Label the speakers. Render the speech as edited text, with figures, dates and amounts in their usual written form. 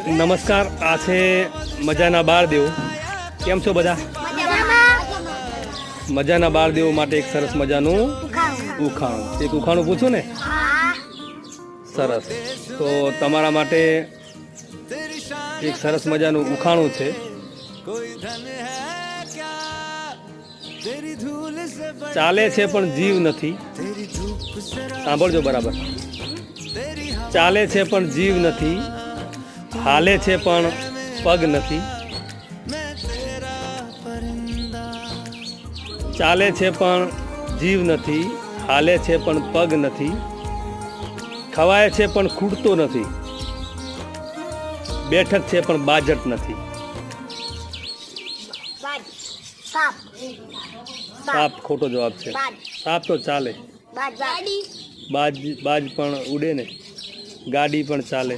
Speaker 1: નમસ્કાર, આ છે મજાના બાળદેવ. કેમ છો બધા? મજાના બાળદેવ માટે એક સરસ મજાનું ઉખાણું. એક ઉખાણું પૂછું ને? સરસ. તો તમારા માટે એક સરસ મજાનું ઉખાણું છે. ચાલે છે પણ જીવ નથી. સાંભળજો બરાબર. ચાલે છે પણ જીવ નથી, હાલે છે પણ પગ નથી. ચાલે છે પણ જીવ નથી, હાલે છે પણ પગ નથી. ખવાય છે પણ ખૂટતો નથી, બેઠક છે પણ બાજટ નથી. સાપ ખોટો જવાબ છે. સાપ તો ચાલે, બાજ પણ ઉડે ને, ગાડી પણ ચાલે.